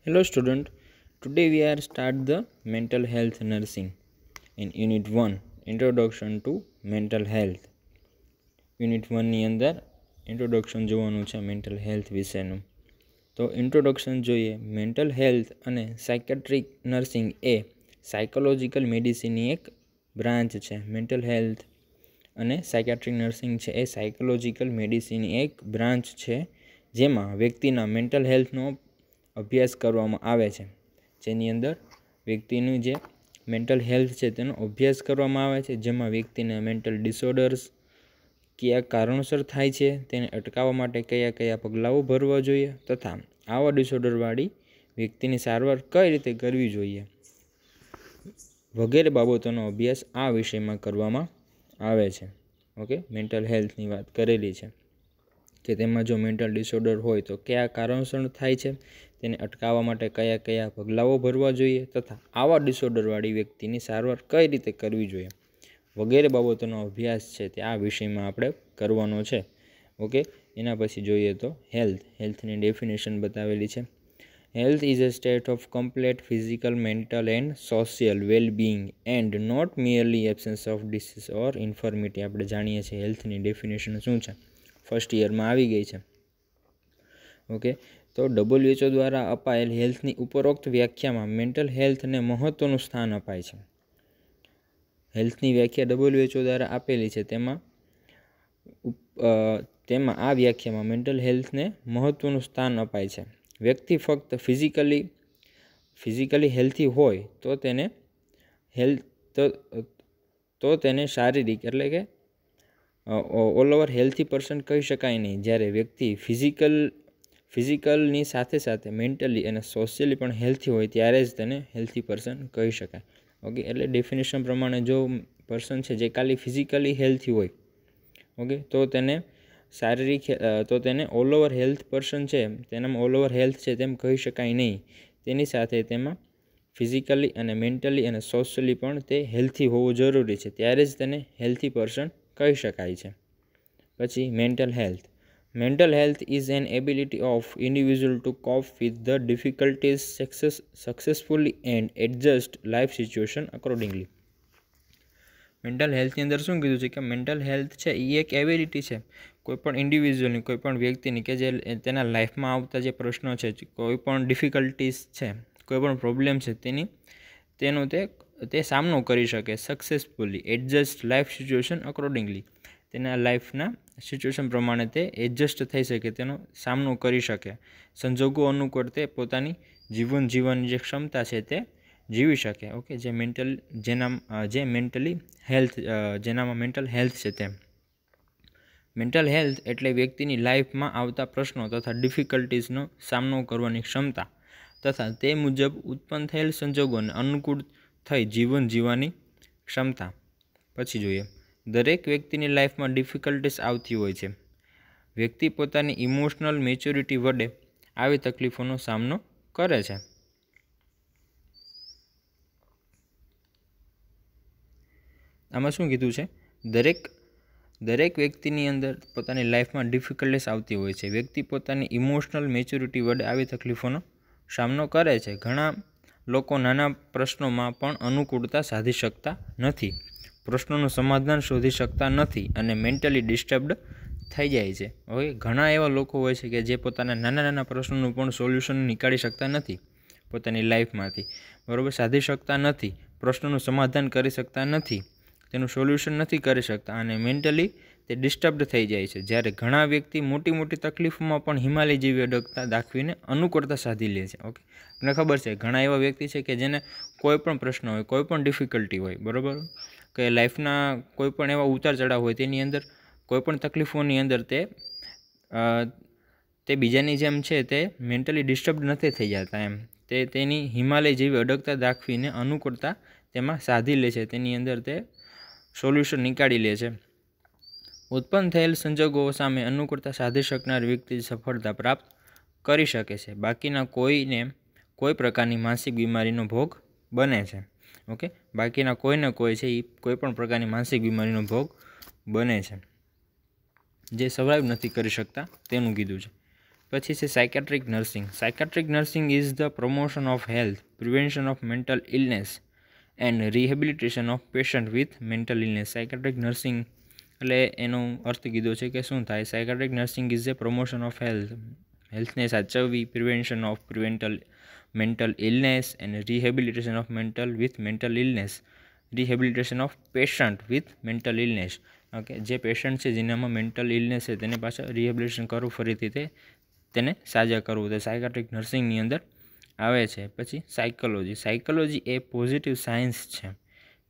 Hello student, today we are start the mental health nursing in unit 1 introduction to mental health. Unit 1 ની અંદર introduction જોવાનું છે mental health વિશેનું. તો introduction જોઈએ. mental health અને psychiatric nursing એ psychological medicine ની એક બ્રાન્ચ છે. mental health અને psychiatric nursing છે એ psychological medicine ની એક બ્રાન્ચ છે જેમાં વ્યક્તિના mental healthનો અભ્યાસ કરવામાં આવે છે. જેની અંદર વ્યક્તિનું જે મેન્ટલ હેલ્થ છે તેનો અભ્યાસ કરવામાં આવે છે, જેમાં વ્યક્તિને મેન્ટલ ડિસઓર્ડર્સ કયા કારણોસર થાય છે, તેને અટકાવવા માટે કયા કયા પગલાઓ ભરવા જોઈએ તથા આવા ડિસઓર્ડરવાળી વ્યક્તિની સારવાર કઈ રીતે કરવી જોઈએ વગેરે બાબતોનો અભ્યાસ આ વિષયમાં કરવામાં આવે છે. ઓકે, મેન્ટલ હેલ્થની વાત કરેલી છે કે તેમાં જો મેન્ટલ ડિસઓર્ડર હોય તો કયા કારણોસર થાય છે, તેને અટકાવવા માટે કયા કયા પગલાઓ ભરવા જોઈએ તથા આવા ડિસઓર્ડરવાળી વ્યક્તિની સારવાર કઈ રીતે કરવી જોઈએ વગેરે બાબતોનો અભ્યાસ છે તે આ વિષયમાં આપણે કરવાનો છે. ઓકે, એના પછી જોઈએ તો હેલ્થની ડેફિનેશન બતાવેલી છે. Health is a state of complete physical, mental and social wellbeing and not merely absence of disease or infirmity. આપણે જાણીએ છીએ હેલ્થની ડેફિનેશન શું છે, ફર્સ્ટ યરમાં આવી ગઈ છે. ઓકે, તો WHO દ્વારા અપાયેલ હેલ્થની ઉપરોક્ત વ્યાખ્યામાં મેન્ટલ હેલ્થને મહત્ત્વનું સ્થાન અપાય છે. હેલ્થની વ્યાખ્યા WHO દ્વારા આપેલી છે તેમાં આ વ્યાખ્યામાં મેન્ટલ હેલ્થને મહત્ત્વનું સ્થાન અપાય છે. વ્યક્તિ ફક્ત ફિઝિકલી હેલ્થી હોય તો તેને શારીરિક એટલે કે ઓલ ઓવર હેલ્થી પર્સન કહી શકાય નહીં. જ્યારે વ્યક્તિ ફિઝિકલની સાથે સાથે મેન્ટલી અને સોશિયલી પણ હેલ્થી હોય ત્યારે જ તેને હેલ્થી પર્સન કહી શકાય. ઓકે, એટલે ડેફિનેશન પ્રમાણે જો પર્સન છે જે ખાલી ફિઝિકલી હેલ્થી હોય, ઓકે, તો તેને ઓલ ઓવર હેલ્થ પર્સન છે, તેનામાં ઓલ ઓવર હેલ્થ છે તેમ કહી શકાય નહીં. તેની સાથે તેમાં ફિઝિકલી અને મેન્ટલી અને સોશિયલી પણ તે હેલ્થી હોવું જરૂરી છે, ત્યારે જ તેને હેલ્થી પર્સન કહી શકાય છે. પછી mental health is an ability of individual to cope with the difficulties successfully and adjust life situation accordingly. Mental હેલ્થની અંદર શું કીધું છે કે મેન્ટલ હેલ્થ છે એ એક એબિલિટી છે કોઈપણ ઇન્ડિવિજ્યુઅલની, કોઈપણ વ્યક્તિની કે જે તેના લાઈફમાં આવતા જે પ્રશ્નો છે, કોઈપણ ડિફિકલ્ટીઝ છે, કોઈપણ પ્રોબ્લેમ છે તેનો તે સામનો કરી શકે successfully, adjust life situation accordingly. તેના લાઈફના સિચ્યુએશન પ્રમાણે તે એડજસ્ટ થઈ શકે, તેનો સામનો કરી શકે, સંજોગો અનુકૂળ તે પોતાની જીવન જીવવાની જે ક્ષમતા છે તે જીવી શકે. ઓકે, જેનામાં મેન્ટલ હેલ્થ છે તેમ. મેન્ટલ હેલ્થ એટલે વ્યક્તિની લાઈફમાં આવતા પ્રશ્નો તથા ડિફિકલ્ટીઝનો સામનો કરવાની ક્ષમતા તથા તે મુજબ ઉત્પન્ન થયેલ સંજોગોને અનુકૂળ થઈ જીવન જીવવાની ક્ષમતા. પછી જોઈએ, દરેક વ્યક્તિની લાઈફમાં ડિફિકલ્ટીઝ આવતી હોય છે. વ્યક્તિ પોતાની ઇમોશનલ મેચ્યોરિટી વડે આવી તકલીફોનો સામનો કરે છે. આમાં શું કીધું છે, દરેક વ્યક્તિની અંદર પોતાની લાઈફમાં ડિફિકલ્ટીઝ આવતી હોય છે. વ્યક્તિ પોતાની ઇમોશનલ મેચ્યોરિટી વડે આવી તકલીફોનો સામનો કરે છે. ઘણા લોકો નાના પ્રશ્નોમાં પણ અનુકૂળતા સાધી શકતા નથી, પ્રશ્નોનું સમાધાન શોધી શકતા નથી અને મેન્ટલી ડિસ્ટર્બ્ડ થઈ જાય છે. હવે ઘણા એવા લોકો હોય છે કે જે પોતાના નાના પ્રશ્નોનું પણ સોલ્યુશન નીકાળી શકતા નથી પોતાની લાઈફમાંથી, બરાબર, સાધી શકતા નથી, પ્રશ્નોનું સમાધાન કરી શકતા નથી, તેનું સોલ્યુશન નથી કરી શકતા અને મેન્ટલી તે ડિસ્ટર્બ્ડ થઈ જાય છે. જ્યારે ઘણા વ્યક્તિ મોટી તકલીફોમાં પણ હિમાલય જેવી અડગતા દાખવીને અનુકૂળતા સાધી લે છે. ઓકે, મને ખબર છે ઘણા એવા વ્યક્તિ છે કે જેને કોઈ પણ પ્રશ્ન હોય, કોઈ પણ ડિફિકલ્ટી હોય, બરાબર, કે લાઈફના કોઈ પણ એવા ઉતાર ચઢાવ હોય, તેની અંદર કોઈ પણ તકલીફોની અંદર તે બીજાની જેમ છે તે મેન્ટલી ડિસ્ટર્બ નથી થઈ જતા એમ. તેની હિમાલય જેવી અડગતા દાખવીને અનુકૂળતા તેમાં સાધી લે છે, તેની અંદર તે સોલ્યુશન નીકાળી લે છે. ઉત્પન્ન થયેલ સંજોગો સામે અનુકૂળતા સાધી શકનાર વ્યક્તિ સફળતા પ્રાપ્ત કરી શકે છે. બાકીના કોઈને કોઈ પ્રકારની માનસિક બીમારીનો ભોગ બને છે. ઓકે, બાકીના કોઈને કોઈ છે એ કોઈ પણ પ્રકારની માનસિક બીમારીનો ભોગ બને છે, જે સર્વાઈવ નથી કરી શકતા તેનું કીધું છે. પછી છે psychiatric nursing. Psychiatric nursing is the promotion of health, prevention of mental illness and rehabilitation of patient with mental illness. Psychiatric nursing એટલે એનો અર્થ કીધો છે કે શું થાય. Psychiatric nursing is a promotion of હેલ્થને સાચવવી, prevention of mental illness and rehabilitation of mental illness, rehabilitation of patient with mental illness. Okay, જે પેશન્ટ છે જેનામાં મેન્ટલ ઇલનેસ છે તેને પાછા રિહેબિલિટેશન કરવું, ફરીથી તેને સાજા કરવું, તો સાયકેટ્રિક નર્સિંગની અંદર આવે છે. પછી સાયકોલોજી. સાયકોલોજી એ પોઝિટિવ સાયન્સ છે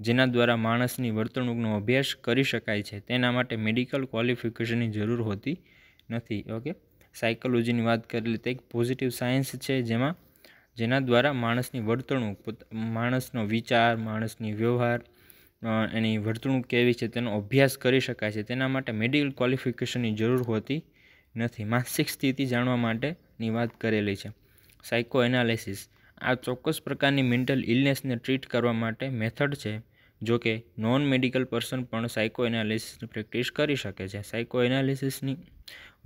જેના દ્વારા માણસની વર્તણૂકનો અભ્યાસ કરી શકાય છે. તેના માટે મેડિકલ ક્વોલિફિકેશનની જરૂર હોતી નથી. ઓકે, સાયકોલોજીની વાત કરેલી તે એક પોઝિટિવ સાયન્સ છે જેના દ્વારા માણસની વર્તણૂક, માણસનો વિચાર, માણસની વ્યવહાર, એની વર્તણૂક કેવી છે તેનો અભ્યાસ કરી શકાય છે. તેના માટે મેડિકલ ક્વોલિફિકેશનની જરૂર હોતી નથી. માનસિક સ્થિતિ જાણવા માટેની વાત કરેલી છે. Psycho analysis. આ ચોક્કસ પ્રકારની મેન્ટલ ઇલનેસને ટ્રીટ કરવા માટે મેથડ છે. જો કે નોન મેડિકલ પર્સન પણ સાયકો એનાલિસિસની પ્રેક્ટિસ કરી શકે છે. સાયકો એનાલિસિસની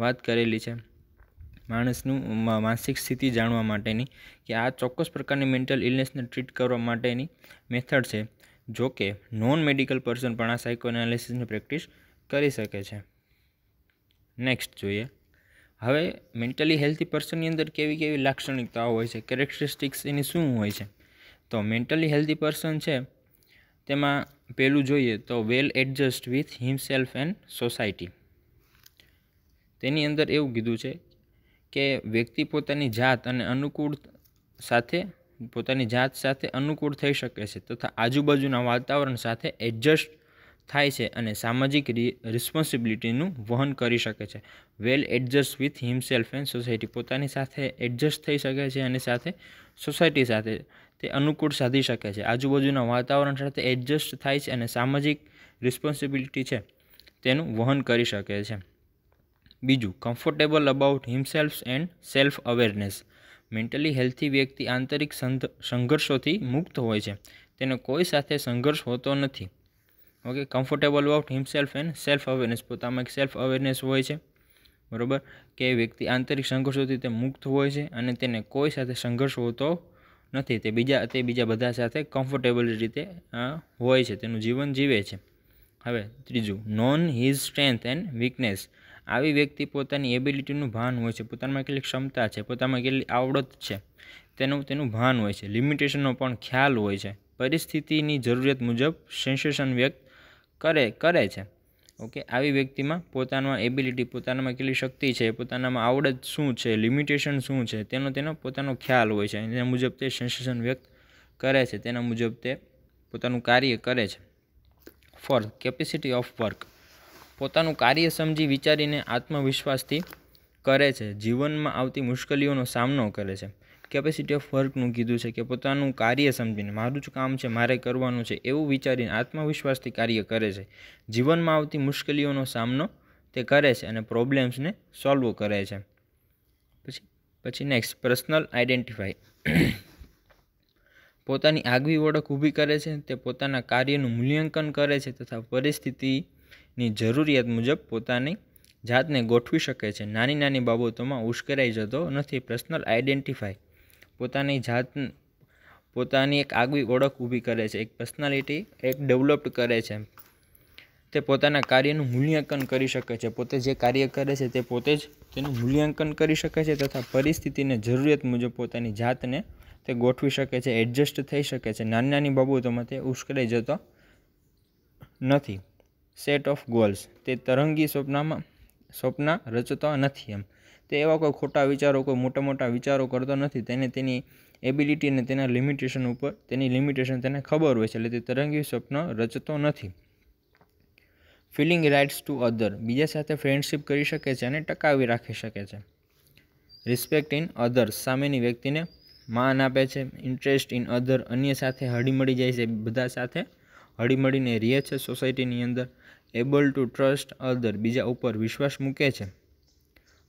વાત કરેલી છે માણસનું માનસિક સ્થિતિ જાણવા માટેની, કે આ ચોક્કસ પ્રકારની મેન્ટલ ઇલનેસને ટ્રીટ કરવા માટેની મેથડ છે. જો કે નોન મેડિકલ પર્સન પણ આ સાયકો એનાલિસિસની પ્રેક્ટિસ કરી શકે છે. નેક્સ્ટ જોઈએ. હવે મેન્ટલી હેલ્થી પર્સનની અંદર કેવી લાક્ષણિકતાઓ હોય છે, કેરેક્ટરિસ્ટિક્સ એની શું હોય છે. તો મેન્ટલી હેલ્ધી પર્સન છે તેમાં પહેલું જોઈએ તો well adjust with himself and society. તેની અંદર એવું કીધું છે કે વ્યક્તિ પોતાની જાત સાથે અનુકૂળ થઈ શકે છે તથા આજુબાજુના વાતાવરણ સાથે એડજસ્ટ થાય છે અને સામાજિક રિસ્પોન્સિબિલિટીનું વહન કરી શકે છે. Well adjust with himself and society. પોતાની સાથે એડજસ્ટ થઈ શકે છે અને સાથે સોસાયટી સાથે તે અનુકૂળ સાધી શકે છે. આજુબાજુના વાતાવરણ સાથે એડજસ્ટ થાય છે અને સામાજિક રિસ્પોન્સિબિલિટી છે તેનું વહન કરી શકે છે. બીજું, comfortable about himself and self awareness. Mentally healthy વ્યક્તિ આંતરિક સંઘર્ષોથી મુક્ત હોય છે. તેને કોઈ સાથે સંઘર્ષ હોતો નથી. Okay, comfortable about himself and self awareness. પોતામાં એક સેલ્ફ અવેરનેસ હોય છે, બરાબર, કે વ્યક્તિ આંતરિક સંઘર્ષોથી તે મુક્ત હોય છે અને તેને કોઈ સાથે સંઘર્ષ હોતો નથી. તે બીજા બધા સાથે કમ્ફર્ટેબલ રીતે હોય છે, તેનું જીવન જીવે છે. હવે ત્રીજું, non his strength and weakness. આવી વ્યક્તિ પોતાની એબિલિટીનું ભાન હોય છે, પોતામાં કેટલી ક્ષમતા છે, પોતામાં કેટલી આવડત છે તેનું ભાન હોય છે. લિમિટેશનનો પણ ખ્યાલ હોય છે. પરિસ્થિતિની જરૂરિયાત મુજબ સેન્સેશન વ્યક્ત કરે છે. ઓકે, આવી વ્યક્તિમાં પોતાનામાં એબિલિટી, પોતાનામાં કેટલી શક્તિ છે, પોતાનામાં આવડત શું છે, લિમિટેશન શું છે તેનો પોતાનો ખ્યાલ હોય છે. તેના મુજબ તે સેન્સેશન વ્યક્ત કરે છે, તેના મુજબ તે પોતાનું કાર્ય કરે છે. Fourth, capacity of work. પોતાનું કાર્ય સમજી વિચારીને આત્મવિશ્વાસથી કરે છે. જીવનમાં આવતી મુશ્કેલીઓનો સામનો કરે છે. કેપેસિટી ઓફ વર્કનું કીધું છે કે પોતાનું કાર્ય સમજીને, મારું જ કામ છે, મારે કરવાનું છે એવું વિચારીને આત્મવિશ્વાસથી કાર્ય કરે છે. જીવનમાં આવતી મુશ્કેલીઓનો સામનો તે કરે છે અને પ્રોબ્લેમ્સને સોલ્વ કરે છે. પછી નેક્સ્ટ, પર્સનલ આઈડેન્ટિફાઈ. પોતાની આગવી ઓળખ ઊભી કરે છે. તે પોતાના કાર્યનું મૂલ્યાંકન કરે છે તથા પરિસ્થિતિની જરૂરિયાત મુજબ પોતાની જાતને ગોઠવી શકે છે. નાની બાબતોમાં ઉશ્કેરાઈ જતો નથી. પર્સનલ આઈડેન્ટિફાઈ પોતાની એક આગવી ઓળખ ઊભી કરે છે, એક પર્સનાલિટી ડેવલપ્ડ કરે છે. તે પોતાના કાર્યનું મૂલ્યાંકન કરી શકે છે. પોતે જે કાર્ય કરે છે તે પોતે જ તેનું મૂલ્યાંકન કરી શકે છે તથા પરિસ્થિતિને જરૂરિયાત મુજબ પોતાની જાતને તે ગોઠવી શકે છે, એડજસ્ટ થઈ શકે છે. નાની બાબતોમાં તે ઉશ્કેરાઈ જતો નથી. Set of goals. તે તરંગી સ્વપ્ન રચતો નથી. તે એવા કોઈ ખોટા વિચારો, કોઈ મોટા વિચારો કરતો નથી. તેને તેની એબિલિટી અને તેના લિમિટેશન ઉપર તેની લિમિટેશન તેને ખબર હોય છે, એટલે તે તરંગી સ્વપ્ન રચતો નથી. Feeling rights to other. બીજા સાથે ફ્રેન્ડશિપ કરી શકે છે અને ટકાવી રાખી શકે છે. Respect in others. સામેની વ્યક્તિને માન આપે છે. ઇન્ટરેસ્ટ ઇન અધર. અન્ય સાથે હળીમળી જાય છે, બધા સાથે હળીમળીને રહે છે સોસાયટીની અંદર. એબલ ટુ ટ્રસ્ટ અધર. બીજા ઉપર વિશ્વાસ મૂકે છે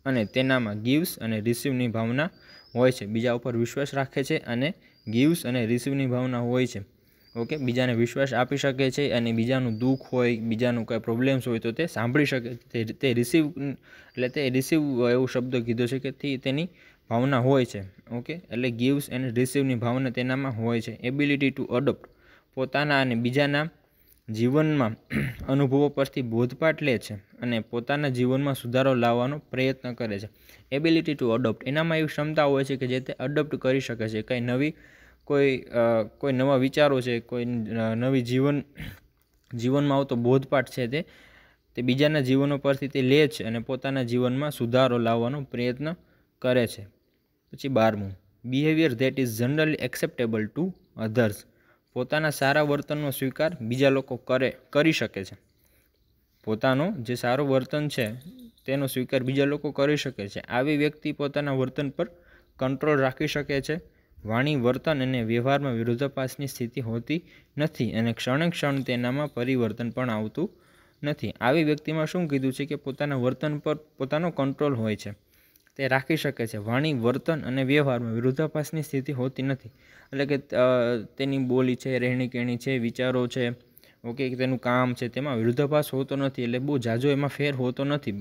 અને તેનામાં ગિવ્સ અને રિસીવની ભાવના હોય છે. બીજા ઉપર વિશ્વાસ રાખે છે અને ગિવ્સ અને રિસીવની ભાવના હોય છે. ઓકે, બીજાને વિશ્વાસ આપી શકે છે અને બીજાનું દુઃખ હોય, બીજાનું કંઈ પ્રોબ્લેમ્સ હોય તો તે સાંભળી શકે, તે રિસીવ, એટલે તે રિસીવ એવો શબ્દ કીધો છે કે તેની ભાવના હોય છે. ઓકે, એટલે ગિવ્સ એન્ડ રિસીવની ભાવના તેનામાં હોય છે. એબિલિટી ટુ અડોપ્ટ, પોતાના અને બીજાના જીવનમાં અનુભવો પરથી બોધપાઠ લે છે અને પોતાના જીવનમાં સુધારો લાવવાનો પ્રયત્ન કરે છે. એબિલિટી ટુ અડોપ્ટ, એનામાં એવી ક્ષમતા હોય છે કે જે તે અડોપ્ટ કરી શકે છે. કંઈ નવી કોઈ નવા વિચારો છે, કોઈ નવી જીવનમાં આવતો બોધપાઠ છે તે બીજાના જીવનો પરથી તે લે છે અને પોતાના જીવનમાં સુધારો લાવવાનો પ્રયત્ન કરે છે. પછી 12મું, behaviour that is generally acceptable to others, પોતાના સારા વર્તનનો સ્વીકાર બીજા લોકો કરી શકે છે. પોતાનું જે સારું વર્તન છે તેનો સ્વીકાર બીજા લોકો કરી શકે છે. આવી વ્યક્તિ પોતાના વર્તન પર કંટ્રોલ રાખી શકે છે. વાણી, વર્તન અને વ્યવહારમાં વિરોધાભાસની સ્થિતિ હોતી નથી અને ક્ષણે ક્ષણ તેનામાં પરિવર્તન પણ આવતું નથી. આવી વ્યક્તિમાં શું કીધું છે કે પોતાના વર્તન પર પોતાનો કંટ્રોલ હોય છે, તે રાખી શકે છે. વાણી, વર્તન અને વ્યવહારમાં વિરોધાભાસની સ્થિતિ હોતી નથી, એટલે કે તેની બોલી છે, રહેણી કહેણી છે, વિચારો છે, ઓકે, તેનું કામ છે, તેમાં વિરોધાભાસ હોતો નથી, એટલે બહુ ઝાઝો એમાં ફેર હોતો નથી,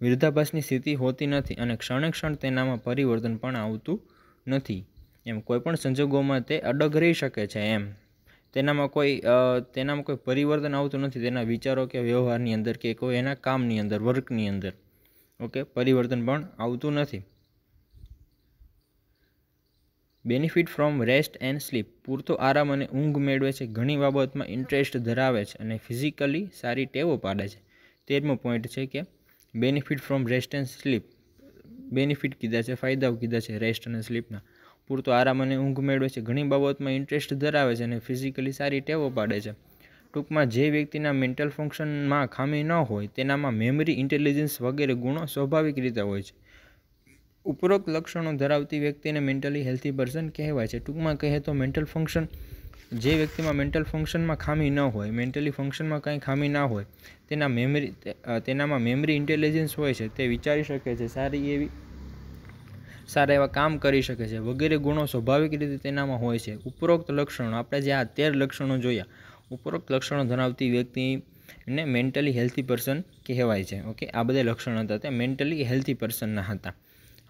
વિરોધાભાસની સ્થિતિ હોતી નથી અને ક્ષણે ક્ષણ તેનામાં પરિવર્તન પણ આવતું નથી. એમ કોઈ પણ સંજોગોમાં તે અડગ રહી શકે છે. એમ તેનામાં કોઈ પરિવર્તન આવતું નથી, તેના વિચારો કે વ્યવહારની અંદર કે કોઈ એના કામની અંદર, વર્કની અંદર. ઓકે, પરિવર્તન પણ આવતું નથી. Benefit from rest and sleep, પૂરતો આરામ અને ઊંઘ મેળવે છે. ઘણી બાબતમાં ઇન્ટરેસ્ટ ધરાવે છે અને ફિઝિકલી સારી ટેવો પાડે છે. 13મો પોઈન્ટ છે કે benefit from rest and sleep, benefit કીધા છે, ફાયદાઓ કીધા છે રેસ્ટ અને સ્લીપના. પૂરતો આરામ અને ઊંઘ મેળવે છે, ઘણી બાબતમાં ઇન્ટરેસ્ટ ધરાવે છે અને ફિઝિકલી સારી ટેવો પાડે છે. ટૂંકમાં જે વ્યક્તિના મેન્ટલ ફંક્શનમાં ખામી ન હોય તેનામાં મેમરી, ઇન્ટેલિજન્સ વગેરે ગુણો સ્વાભાવિક રીતે હોય છે. ઉપરોક્ત લક્ષણો ધરાવતી વ્યક્તિને મેન્ટલી હેલ્થી પર્સન કહેવાય છે. ટૂંકમાં કહે તો મેન્ટલ ફંક્શન, જે વ્યક્તિમાં મેન્ટલ ફંક્શનમાં ખામી ન હોય, મેન્ટલી ફંક્શનમાં કાંઈ ખામી ના હોય, તેનામાં મેમરી, ઇન્ટેલિજન્સ હોય છે, તે વિચારી શકે છે, સારા એવા કામ કરી શકે છે વગેરે ગુણો સ્વાભાવિક રીતે તેનામાં હોય છે. ઉપરોક્ત લક્ષણો, આપણે જે આ 13 લક્ષણો જોયા, ઉપરોક્ત લક્ષણો ધરાવતી વ્યક્તિને મેન્ટલી હેલ્થી પર્સન કહેવાય છે. ઓકે, આ બધા લક્ષણો હતા તે મેન્ટલી હેલ્થી પર્સનના હતા.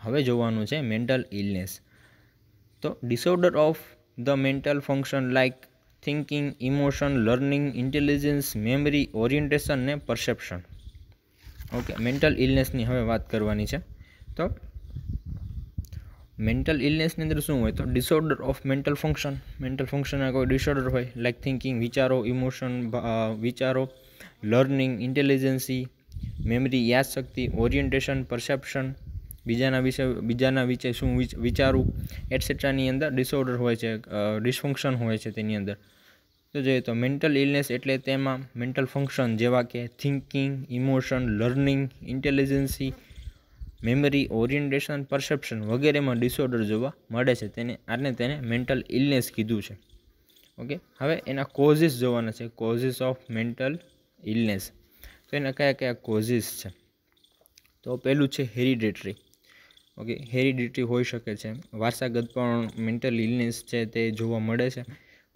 હવે જોવાનું છે મેન્ટલ ઇલનેસ. તો disorder of the mental function like thinking, emotion, learning, intelligence, memory, orientation ને પરસેપ્શન. ઓકે, મેન્ટલ ઇલનેસની હવે વાત કરવાની છે. તો મેન્ટલ ઇલનેસની અંદર શું હોય? તો ડિસઓર્ડર ઓફ મેન્ટલ ફંક્શનના કોઈ ડિસઓર્ડર હોય, લાઇક થિંકિંગ, વિચારો, ઇમોશન, વિચારો, લર્નિંગ, ઇન્ટેલિજન્સી, મેમરી, યાદશક્તિ, ઓરિએન્ટેશન, પરસેપ્શન, બીજાના વિશે શું વિચારવું, એટસેટ્રાની અંદર ડિસઓર્ડર હોય છે, ડિસફંક્શન હોય છે તેની અંદર. તો જોઈએ તો મેન્ટલ ઇલનેસ એટલે તેમાં મેન્ટલ ફંક્શન જેવા કે thinking, emotion, learning, intelligence, memory, orientation, perception વગેરેમાં ડિસઓર્ડર જોવા મળે છે. તેને મેન્ટલ ઇલનેસ કીધું છે. ઓકે, હવે એના કોઝિસ જોવાના છે, કોઝિસ ઓફ મેન્ટલ ઇલનેસ. તો એના કયા કોઝિસ છે? તો પહેલું છે હેરિડેટરી. ઓકે, હેરિડિટી હોઈ શકે છે, વારસાગત પણ મેન્ટલ ઇલનેસ છે તે જોવા મળે છે.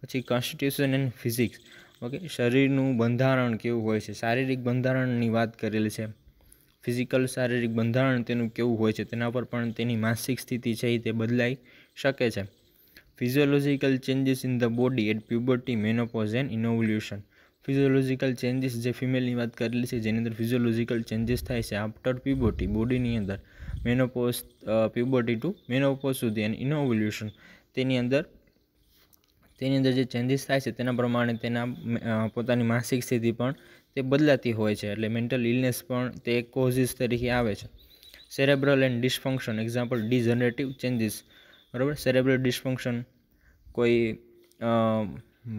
પછી કોન્સ્ટિટ્યુશન એન્ડ ફિઝિક્સ. ઓકે, શરીરનું બંધારણ કેવું હોય છે, શારીરિક બંધારણની વાત કરેલી છે. ફિઝિકલ, શારીરિક બંધારણ તેનું કેવું હોય છે, તેના પર પણ તેની માનસિક સ્થિતિ છે તે બદલાઈ શકે છે. Physiological changes in the body at puberty, menopause and anovulation. Physiological changes જે ફિમેલની વાત કરેલી છે, જેની અંદર ફિઝિયોલોજિકલ ચેન્જીસ થાય છે આફ્ટર પ્યુબર્ટી, બોડીની અંદર, મેનોપોઝ, પ્યુબર્ટી ટુ મેનોપોઝ સુધી, અને ઇનોવ્યુલેશન તેની અંદર જે ચેન્જીસ થાય છે તેના પ્રમાણે તેના પોતાની માનસિક સ્થિતિ પણ તે બદલાતી હોય છે. એટલે મેન્ટલ ઇલનેસ પણ તે કોઝિસ તરીકે આવે છે. Cerebral and dysfunction, example degenerative changes. બરાબર, સેરેબ્રલ ડિસફંક્શન કોઈ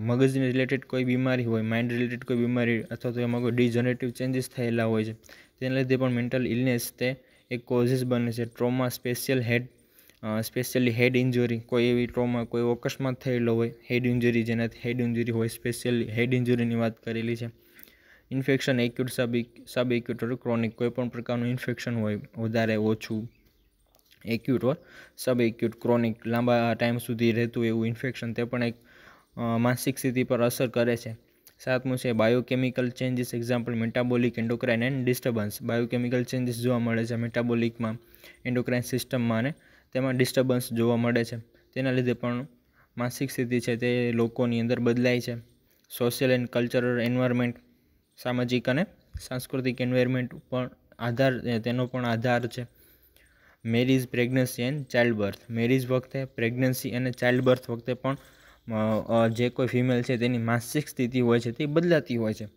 મગજને રિલેટેડ કોઈ બીમારી હોય, માઇન્ડ રિલેટેડ કોઈ બીમારી, અથવા તો એમાં કોઈ ડિજનરેટિવ ચેન્જીસ થયેલા હોય છે, તેના લીધે પણ મેન્ટલ ઇલનેસ તે એક કોઝિસ બને છે. ટ્રોમા, સ્પેશિયલી હેડ ઇન્જરી, કોઈ એવી ટ્રોમા, કોઈ અકસ્માત થયેલો હોય, હેડ ઇન્જરી, જેનાથી હેડ ઇન્જરી હોય, સ્પેશિયલી હેડ ઇન્જરીની વાત કરેલી છે. ઇન્ફેક્શન, એક્યુટ, સબ એક્યુટ, ક્રોનિક, કોઈ પણ પ્રકારનું ઇન્ફેક્શન હોય, વધારે ઓછું, એક્યુટ ઓર સબ એક્યુટ ક્રોનિક લાંબા ટાઈમ સુધી રહેતું એવું ઇન્ફેક્શન, તે પણ એક માનસિક સ્થિતિ પર અસર કરે છે. 7મું છે biochemical changes, example metabolic, endocrine and disturbance. Biochemical changes જોવા મળે છે મેટાબોલિકમાં, એન્ડોક્રાઇન સિસ્ટમમાં, અને તેમાં ડિસ્ટર્બન્સ જોવા મળે છે. તેના લીધે પણ માનસિક સ્થિતિ છે તે લોકોની અંદર બદલાય છે. સોશિયલ એન્ડ કલ્ચરલ એન્વાયરમેન્ટ, સામાજિક અને સાંસ્કૃતિક એન્વાયરમેન્ટ પણ તેનો પણ આધાર છે. Marriage, pregnancy and child birth. Marriage વખતે, પ્રેગ્નન્સી અને ચાઇલ્ડ બર્થ વખતે પણ જે કોઈ ફિમેલ છે તેની માનસિક સ્થિતિ હોય છે તે બદલાતી હોય છે.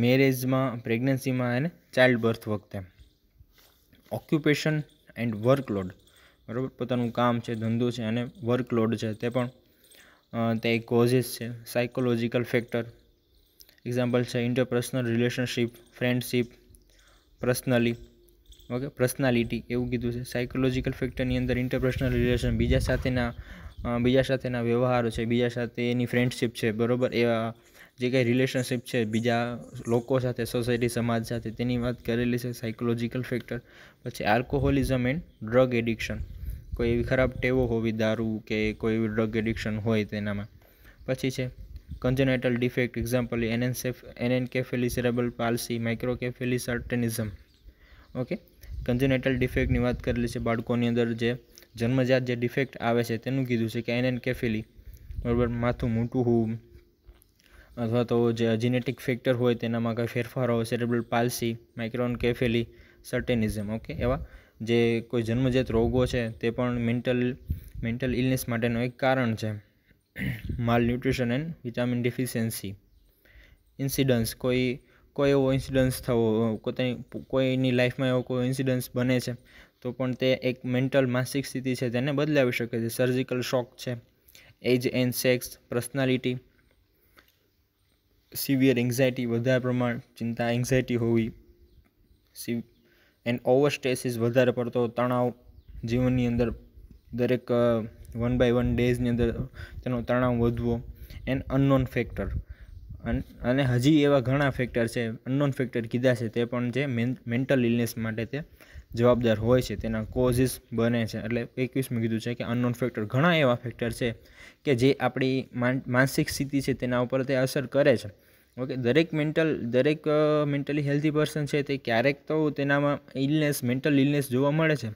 મેરેજમાં, પ્રેગ્નન્સીમાં અને ચાઇલ્ડ બર્થ વખતે. ઓક્યુપેશન એન્ડ વર્કલોડ, બરાબર, પોતાનું કામ છે, ધંધો છે અને વર્કલોડ છે તે પણ તે કોઝિસ છે. સાયકોલોજીકલ ફેક્ટર, એક્ઝામ્પલ છે ઇન્ટરપર્સનલ રિલેશનશિપ, ફ્રેન્ડશિપ, પર્સનાલિટી એવું કીધું છે. સાયકોલોજીકલ ફેક્ટરની અંદર ઇન્ટરપર્સનલ રિલેશન, બીજા સાથેના વ્યવહારો છે, બીજા સાથે એની ફ્રેન્ડશિપ છે, બરાબર, એવા જે કંઈ રિલેશનશિપ છે બીજા લોકો સાથે, સોસાયટી, સમાજ સાથે, તેની વાત કરેલી છે સાયકોલોજીકલ ફેક્ટર. પછી આલ્કોહોલિઝમ એન્ડ ડ્રગ એડિક્શન, કોઈ એવી ખરાબ ટેવો હોવી, દારૂ કે કોઈ એવી ડ્રગ એડિક્શન હોય તેનામાં. પછી છે congenital defect, example anencephaly, cerebral palsy, microcephaly, cretinism. Okay, congenital ડિફેક્ટની વાત કરેલી છે. બાળકોની અંદર જે જન્મજાત જે ડિફેક્ટ આવે છે તેનું કીધું છે કે એનેન્કેફેલી, બરાબર, માથું મોટું હોવું, અથવા તો જે જીનેટિક ફેક્ટર હોય તેનામાં કંઈ ફેરફારો, cerebral palsy, microcephaly, cretinism. Okay, એવા જે કોઈ જન્મજાત રોગો છે તે પણ મેન્ટલ ઇલનેસ માટેનું એક કારણ છે. માલ nutrition and vitamin deficiency. Incidence, કોઈ એવો ઇન્સિડન્સ થવો, કોઈની લાઈફમાં એવો કોઈ ઇન્સિડન્સ બને છે તો પણ તે એક માનસિક સ્થિતિ છે તેને બદલાવી શકે છે. સર્જિકલ શોક છે. Age and sex, personality, severe anxiety, વધારે પ્રમાણ ચિંતા, એન્ઝાયટી હોવી, એન્ડ ઓવર સ્ટ્રેસીસ, વધારે પડતો તણાવ જીવનની અંદર, દરેક 1 by 1 ડેઝની અંદર તેનો તણાવ વધવો. એન્ડ અનનોન ફેક્ટર, અને હજી એવા ઘણા ફેક્ટર છે, અનનોન ફેક્ટર કીધા છે તે પણ જે મેન્ટલ ઇલનેસ માટે તે જવાબદાર હોય છે, તેના કોઝિસ બને છે. એટલે 21મું કીધું છે કે અનનોન ફેક્ટર, ઘણા એવા ફેક્ટર છે કે જે આપણી માનસિક સ્થિતિ છે તેના ઉપર તે અસર કરે છે. ઓકે, દરેક મેન્ટલી હેલ્ધી પર્સન છે તે ક્યારેક તો તેનામાં મેન્ટલ ઇલનેસ જોવા મળે છે,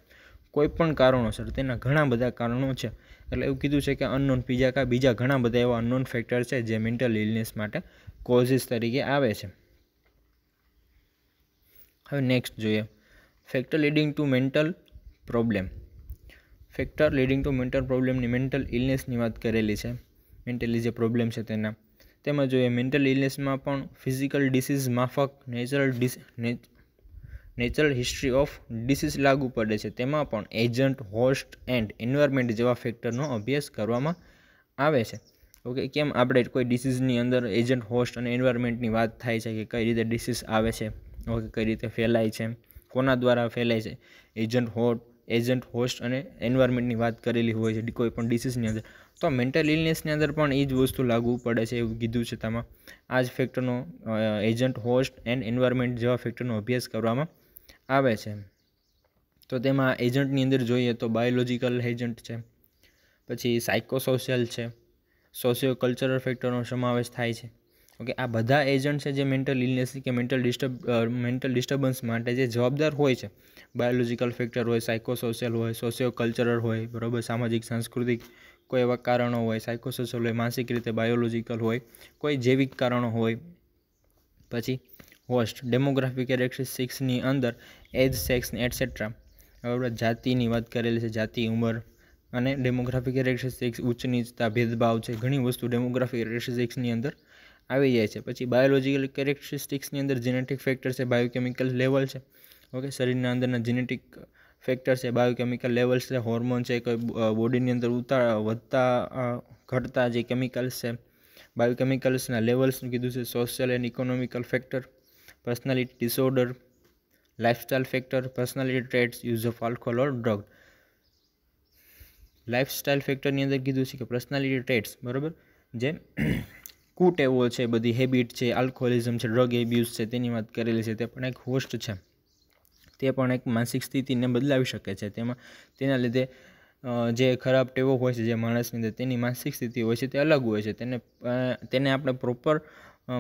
કોઈ પણ કારણોસર. તેના ઘણા બધા કારણો છે. એટલે એવું કીધું છે કે બીજા ઘણા બધા એવા અનનોન ફેક્ટર છે જે મેન્ટલ ઇલનેસ માટે કોઝિસ તરીકે આવે છે. હવે નેક્સ્ટ જોઈએ, factor leading to mental problem. Factor leading to mental પ્રોબ્લેમની, મેન્ટલ ઇલનેસની વાત કરેલી છે, મેન્ટલી જે પ્રોબ્લેમ છે તેના. તેમાં જોઈએ મેન્ટલ ઇલનેસમાં પણ ફિઝિકલ ડિસીઝ માફક નેચરલ હિસ્ટ્રી ઓફ ડિસીઝ લાગુ પડે છે. તેમાં પણ એજન્ટ, હોસ્ટ એન્ડ એન્વાયરમેન્ટ જેવા ફેક્ટરનો અભ્યાસ કરવામાં આવે છે. ઓકે, કેમ આપણે કોઈ ડિસીઝની અંદર એજન્ટ, હોસ્ટ અને એન્વાયરમેન્ટની વાત થાય છે કે કઈ રીતે ડિસીઝ આવે છે, ઓકે, કઈ રીતે ફેલાય છે, કોના દ્વારા ફેલાય છે. એજન્ટ, હોસ્ટ અને એન્વાયરમેન્ટની વાત કરેલી હોય છે કોઈ પણ ડિસીઝની અંદર. તો મેન્ટલ ઇલનેસની અંદર પણ એ જ વસ્તુ લાગુ પડે છે એવું કીધું છે તેમાં. આ જ ફેક્ટરનો એજન્ટ, હોસ્ટ એન્ડ એન્વાયરમેન્ટ જેવા ફેક્ટરનો અભ્યાસ કરવામાં આવે છે. તો તેમાં એજન્ટની અંદર જોઈએ તો બાયોલોજિકલ એજન્ટ છે, પછી સાયકોસોશિયલ છે, સોશિયો કલ્ચરલ ફેક્ટરનો સમાવેશ થાય છે. ઓકે, આ બધા એજન્ટ છે જે મેન્ટલ ઇલનેસ કે મેન્ટલ ડિસ્ટર્બન્સ માટે જે જવાબદાર હોય છે. બાયોલોજિકલ ફેક્ટર હોય, સાયકોસોશિયલ હોય, સોશિયો કલ્ચરલ હોય, બરાબર, સામાજિક સાંસ્કૃતિક કોઈ એવા કારણો હોય. સાયકોસોશિયલ હોય માનસિક રીતે, બાયોલોજિકલ હોય કોઈ જૈવિક કારણો હોય. પછી હોસ્ટ, ડેમોગ્રાફિક કેરેક્ટરિસ્ટિક્સની અંદર એજ, સેક્સ એટસેટ્રા, બરાબર, જાતિની વાત કરેલી છે, જાતિ, ઉંમર અને ડેમોગ્રાફિક કેરેક્ટરિસ્ટિક્સ, ઉચ્ચ નીચતા, ભેદભાવ છે, ઘણી વસ્તુ ડેમોગ્રાફિક કેરેક્ટરિસ્ટિક્સની અંદર આવી જાય છે. પછી બાયોલોજિકલ કેરેક્ટરિસ્ટિક્સની અંદર જેનેટિક ફેક્ટર છે, બાયોકેમિકલ લેવલ છે. ઓકે, શરીરના અંદરના જેનેટિક ફેક્ટર છે, બાયોકેમિકલ લેવલ્સ છે, હોર્મોન છે, કોઈ બોડીની અંદર વધતા ઘટતા જે કેમિકલ્સ છે, બાયોકેમિકલ્સના લેવલ્સનું કીધું છે. Social and economical factor, personality disorder, lifestyle factor, personality traits, use of alcohol or drug. Lifestyle ફેક્ટરની અંદર કીધું છે કે પર્સનાલિટી ટ્રેટ્સ, બરાબર, જે કુટેવો છે, બધી હેબિટ છે, આલ્કોહોલિઝમ છે, ડ્રગ એબ્યુઝ છે, તેની વાત કરેલી છે. તે પણ એક હોસ્ટ છે. તે પણ એક માનસિક સ્થિતિને બદલાવી શકે છે. તેના લીધે જે ખરાબ ટેવો હોય છે જે માણસની અંદર, તેની માનસિક સ્થિતિ હોય છે તે અલગ હોય છે. તેને આપણે પ્રોપર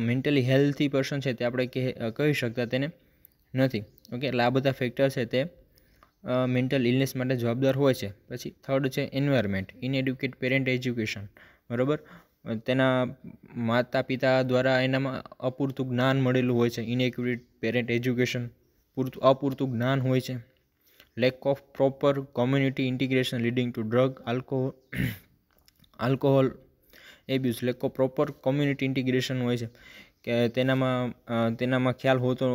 મેન્ટલી હેલ્થી પર્સન છે તે આપણે કહી શકતા તેને નથી. ઓકે, એટલે આ બધા ફેક્ટર છે તે મેન્ટલ ઇલનેસ માટે જવાબદાર હોય છે. પછી થર્ડ છે એન્વાયરમેન્ટ, ઇનએડ્યુકેટ પેરેન્ટ એજ્યુકેશન. બરાબર, તેના માતા પિતા દ્વારા એનામાં અપૂરતું જ્ઞાન મળેલું હોય છે. ઇનએડ્યુકેટ પેરેન્ટ એજ્યુકેશન, અપૂરતું જ્ઞાન હોય છે. Lack of proper community integration leading two drug, alcohol abuse. Lack of proper community integration હોય છે કે તેનામાં ખ્યાલ હોતો,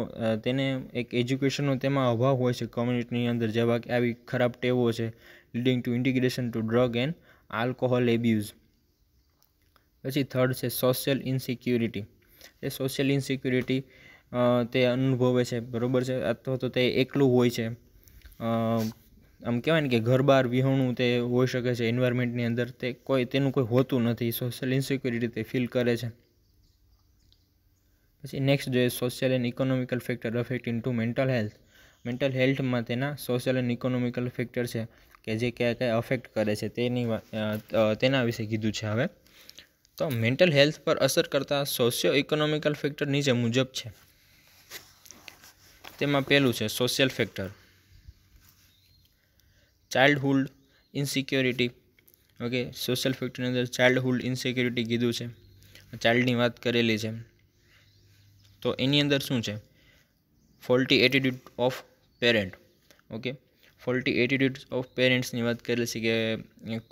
તેને એક એજ્યુકેશનનો તેમાં અભાવ હોય છે કોમ્યુનિટીની અંદર, જેવા કે આવી ખરાબ ટેવો છે. Leading to integration to drug and alcohol abuse. પછી થર્ડ છે સોશિયલ ઇનસિક્યુરિટી. એ સોશિયલ ઇનસિક્યુરિટી તે અનુભવે છે, બરાબર છે, અથવા તો તે એકલું હોય છે. આમ કહેવાય ને કે ઘર બહાર વિહોણું તે હોઈ શકે છે એન્વાયરમેન્ટની અંદર, તેનું કોઈ હોતું નથી. સોશિયલ ઇનસિક્યુરિટી તે ફીલ કરે છે. પછી નેક્સ્ટ જોઈએ social and economical factor affecting to mental health. Mental હેલ્થમાં તેના સોશિયલ એન્ડ ઇકોનોમિકલ ફેક્ટર છે કે જે કયા અફેક્ટ કરે છે તેના વિશે કીધું છે. હવે તો મેન્ટલ હેલ્થ પર અસર કરતા સોશિયો ઇકોનોમિકલ ફેક્ટર નીચે મુજબ છે. તેમાં પહેલું છે social factor, childhood insecurity. Okay, social ફેક્ટરની અંદર ચાઇલ્ડહુડ ઇનસિક્યોરિટી કીધું છે, ચાઇલ્ડની વાત કરેલી છે. તો એની અંદર શું છે? Faulty attitude of parent. Okay, faulty attitude of પેરેન્ટ્સની વાત કરેલી છે કે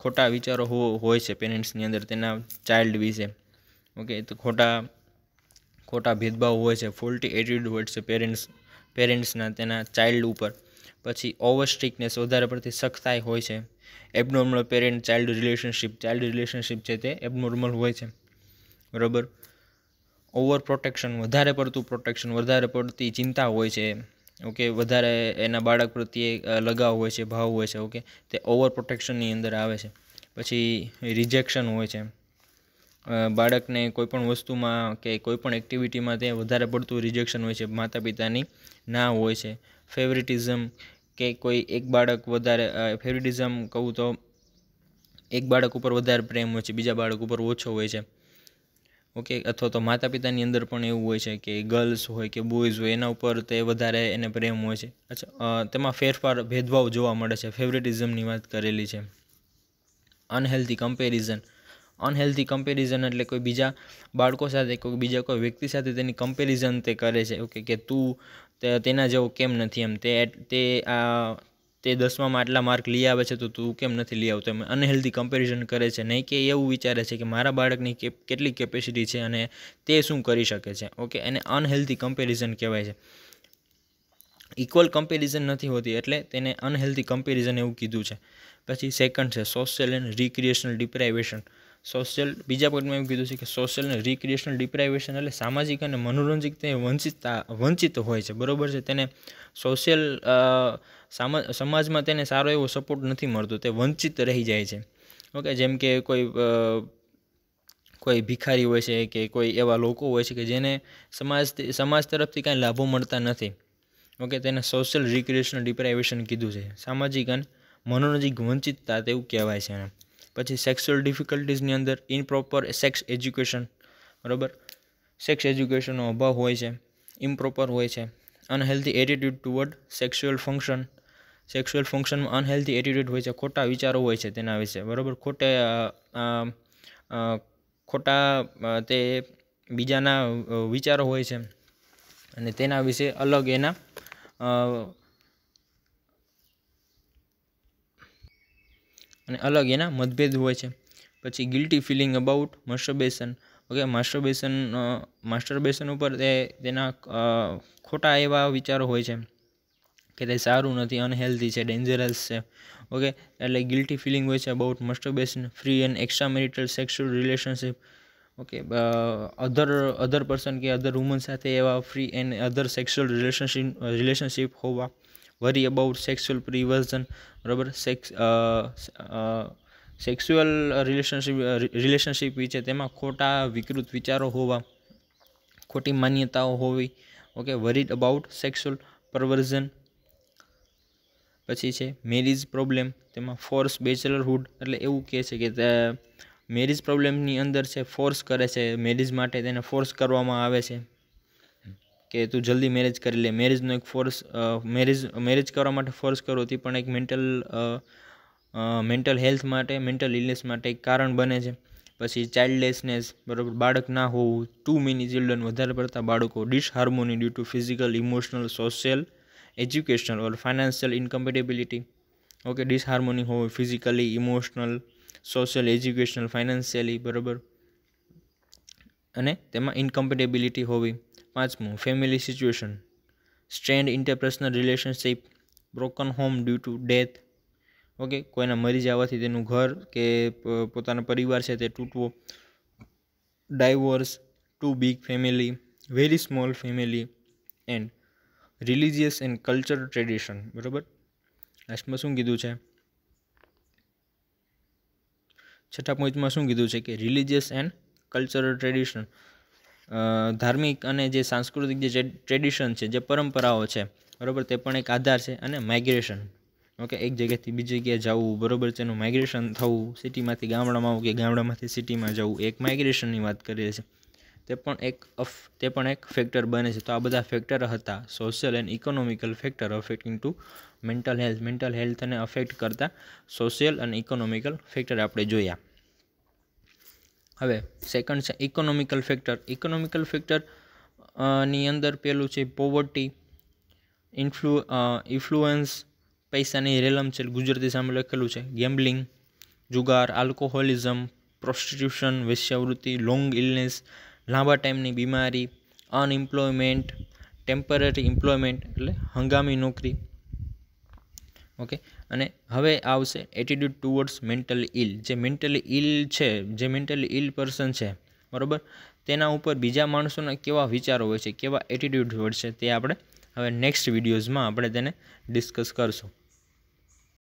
ખોટા વિચારો હોય છે પેરેન્ટ્સની અંદર તેના ચાઇલ્ડ વિશે. ઓકે, તો ખોટા ભેદભાવ હોય છે, ફોલ્ટી એટીટ્યુડ હોય છે પેરેન્ટ્સના તેના ચાઇલ્ડ ઉપર. પછી ઓવર સ્ટ્રિકનેસ, વધારે પડતી સખ્તાઈ હોય છે. એબનોર્મલ પેરેન્ટ ચાઇલ્ડ રિલેશનશિપ છે તે એબનોર્મલ હોય છે. બરાબર. ઓવર પ્રોટેક્શન, વધારે પડતી ચિંતા હોય છે. ઓકે, વધારે એના બાળક પ્રત્યે લગાવ હોય છે, ભાવ હોય છે. ઓકે, તે ઓવર પ્રોટેક્શનની અંદર આવે છે. પછી રિજેક્શન હોય છે, બાળકને કોઈપણ વસ્તુમાં કે કોઈપણ એક્ટિવિટીમાં તે વધારે પડતું રિજેક્શન હોય છે, માતા પિતાની ના હોય છે. ફેવરિટિઝમ, કે કોઈ એક બાળક વધારે ફેવરિટિઝમ કહું તો એક બાળક ઉપર વધારે પ્રેમ હોય છે, બીજા બાળક ઉપર ઓછો હોય છે. ઓકે, અથવા તો માતા પિતાની અંદર પણ એવું હોય છે કે ગર્લ્સ હોય કે બોયઝ હોય એના ઉપર તે વધારે એને પ્રેમ હોય છે. અચ્છા, તેમાં ભેદભાવ જોવા મળે છે. ફેવરિટિઝમની વાત કરેલી છે. અનહેલ્ધી કમ્પેરિઝન એટલે કોઈ બીજા બાળકો સાથે, બીજા કોઈ વ્યક્તિ સાથે તેની કમ્પેરિઝન તે કરે છે. ઓકે, કે તું તેના જેવો કેમ નથી, એમ તે 10માં આટલા માર્ક લઈ આવે છે તો તું કેમ નથી લઈ આવતો, એમ અનહેલ્ધી કમ્પેરિઝન કરે છે. નહીં કે એવું વિચારે છે કે મારા બાળકની કેટલી કેપેસિટી છે અને તે શું કરી શકે છે. ઓકે, એને અનહેલ્ધી કમ્પેરિઝન કહેવાય છે. ઇક્વલ કમ્પેરિઝન નથી હોતી એટલે તેને અનહેલ્ધી કમ્પેરિઝન એવું કીધું છે. પછી સેકન્ડ છે સોશિયલ એન્ડ રિક્રિએશનલ ડિપ્રાઇવેશન. બીજા પોઈન્ટમાં એવું કીધું છે કે સોશિયલ અને રિક્રિએશનલ ડિપ્રાઇવેશન એટલે સામાજિક અને મનોરંજક તે વંચિત હોય છે. બરાબર છે, તેને સોશિયલ સમાજમાં તેને સારો એવો સપોર્ટ નથી મળતો, તે વંચિત રહી જાય છે. ઓકે, જેમ કે કોઈ ભિખારી હોય છે કે કોઈ એવા લોકો હોય છે કે જેને સમાજ તરફથી કાંઈ લાભો મળતા નથી. ઓકે, તેને સોશિયલ રિક્રિએશનલ ડિપ્રાઇવેશન કીધું છે, સામાજિક અને મનોરંજક વંચિતતા તેવું કહેવાય છે એને. પછી સેક્સ્યુઅલ ડિફિકલ્ટીઝની અંદર ઇમ્પ્રોપર સેક્સ એજ્યુકેશન. બરાબર, સેક્સ એજ્યુકેશનનો અભાવ હોય છે, ઇમ્પ્રોપર હોય છે. અનહેલ્ધી એટીટ્યુડ ટુવર્ડ સેક્સ્યુઅલ ફંક્શનમાં અનહેલ્ધી એટીટ્યુડ હોય છે, ખોટા વિચારો હોય છે તેના વિશે. બરાબર, ખોટા તે બીજાના વિચારો હોય છે અને તેના વિશે અલગ એના મતભેદ હોય છે. પછી ગિલ્ટી ફિલિંગ અબાઉટ માસ્ટરબેશન. ઓકે, માસ્ટરબેશન ઉપર તેના ખોટા એવા વિચારો હોય છે કે તે સારું નથી, અનહેલ્ધી છે, ડેન્જરસ છે. ઓકે, એટલે ગિલ્ટી ફિલિંગ હોય છે about masturbation. Free and extra marital sexual relationship. Okay, other person કે અધર વુમન સાથે એવા free and other sexual relationship હોવા. Worry about sexual perversion. બરાબર, સેક્સ્યુઅલ રિલેશનશિપ વિશે તેમાં ખોટા વિકૃત વિચારો હોવા, ખોટી માન્યતાઓ હોવી. Okay, worried about sexual perversion. પછી છે મેરેજ પ્રોબ્લેમ, તેમાં ફોર્સ બેચલરહુડ, એટલે એવું કહે છે કે મેરેજ પ્રોબ્લેમની અંદર છે ફોર્સ કરે છે મેરેજ માટે, તેને ફોર્સ કરવામાં આવે છે કે તું જલ્દી મેરેજ કરી લે. મેરેજનો એક ફોર્સ, મેરેજ કરવા માટે ફોર્સ કરો તે પણ એક મેન્ટલ હેલ્થ માટે, મેન્ટલ ઇલનેસ માટે એક કારણ બને છે. પછી ચાઇલ્ડલેસનેસ, બરાબર, બાળક ના હોવું, ટુ મેની ચિલ્ડ્રન, વધારે પડતા બાળકો, disharmony due to physical, emotional, social, educational or financial incompatibility. Okay, disharmony હોય physically, emotional, social, educational, financially, બરાબર, અને તેમાં ઇનકમ્પેટેબિલિટી હોવી. 5મું, family situation, strained interpersonal relationship, broken home due to death. Okay, કોઈના મરી જવાથી તેનું ઘર કે પોતાનો પરિવાર છે તે તૂટવો, divorce, too big family, very small family, and religious and cultural tradition. બરાબર, લાસ્ટમાં શું કીધું છે, 6થા પોઈન્ટમાં શું કીધું છે કે રિલિજિયસ એન્ડ કલ્ચરલ ટ્રેડિશન, ધાર્મિક અને જે સાંસ્કૃતિક જે ટ્રેડિશન છે, જે પરંપરાઓ છે, બરાબર, તે પણ એક આધાર છે. અને માઇગ્રેશન, ઓકે, એક જગ્યાએથી બીજી જગ્યાએ જવું, બરાબર, તેનું માઇગ્રેશન થવું, સિટીમાંથી ગામડામાં આવવું કે ગામડામાંથી સિટીમાં જવું, એક માઇગ્રેશનની વાત કરીએ છીએ. તે પણ એક ફેક્ટર બને છે. તો આ બધા ફેક્ટર હતા social and economical factor affecting to mental health. Mental હેલ્થને અફેક્ટ કરતા સોશિયલ અને ઇકોનોમિકલ ફેક્ટર આપણે જોયા. હવે સેકન્ડ છે ઇકોનોમિકલ ફેક્ટર. ઇકોનોમિકલ ફેક્ટર ની અંદર પેલું છે પોવર્ટી, ઇન્ફ્લુઅન્સ, પૈસાની રેલમછેલ, ગુજરાતી સામે લખેલું છે, ગેમ્બલિંગ, જુગાર, આલ્કોહોલિઝમ, પ્રોસ્ટિટ્યુશન, વેશ્યાવૃત્તિ, લોંગ ઇલનેસ, લાંબા ટાઈમની બીમારી, અનએમ્પ્લોયમેન્ટ, ટેમ્પરરી એમ્પ્લોયમેન્ટ એટલે હંગામી નોકરી. ઓકે, અને હવે આવશે એટીટ્યુડ ટુવર્ડ્સ મેન્ટલી ઇલ. જે મેન્ટલી ઇલ છે, જે મેન્ટલી ઇલ પર્સન છે, બરાબર, તેના ઉપર બીજા માણસોના કેવા વિચારો હોય છે, કેવા એટીટ્યુડ હોય છે, તે આપણે હવે નેક્સ્ટ વિડીયોઝમાં આપણે તેને ડિસ્કસ કરશું.